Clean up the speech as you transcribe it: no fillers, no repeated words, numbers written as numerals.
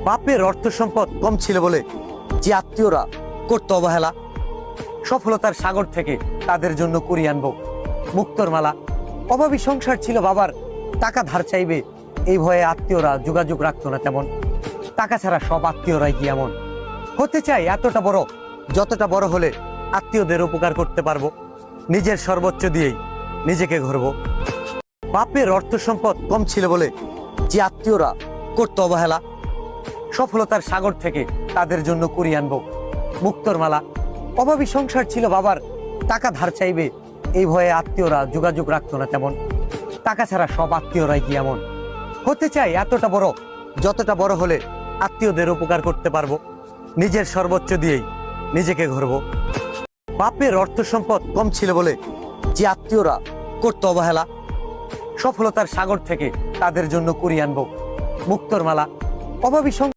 বাপের অর্থ সম্পদ কম ছিল বলে যে আত্মীয়রা করত অবহেলা, সফলতার সাগর থেকে তাদের জন্য কুড়িয়ে আনবো মুক্তোর মালা। অভাবী সংসার ছিল বাবার, টাকা ধার চাইবে এই ভয়ে আত্মীয়রা যোগাযোগ রাখতো না তেমন। টাকা ছাড়া সব আত্মীয়রাই কি এমন? হতে চাই এতটা বড়, যতটা বড় হলে আত্মীয়দের উপকার করতে পারবো, নিজের সর্বোচ্চ দিয়েই নিজেকে গড়বো। বাপের অর্থ সম্পদ কম ছিল বলে যে আত্মীয়রা করত অবহেলা, সফলতার সাগর থেকে তাদের জন্য কুড়িয়ে আনবো মুক্তোর মালা। অভাবী সংসার ছিল বাবার, টাকা ধার চাইবে এই ভয়ে আত্মীয়রা যোগাযোগ রাখতো না তেমন। টাকা ছাড়া সব আত্মীয়রাই কি এমন? হতে চাই এতটা বড়, যতটা বড় হলে আত্মীয়দের উপকার করতে পারবো, নিজের সর্বোচ্চ দিয়েই নিজেকে গড়বো। বাপের অর্থ সম্পদ কম ছিল বলে যে আত্মীয়রা করত অবহেলা, সফলতার সাগর থেকে তাদের জন্য কুড়িয়ে আনবো মুক্তোর মালা। অভাবী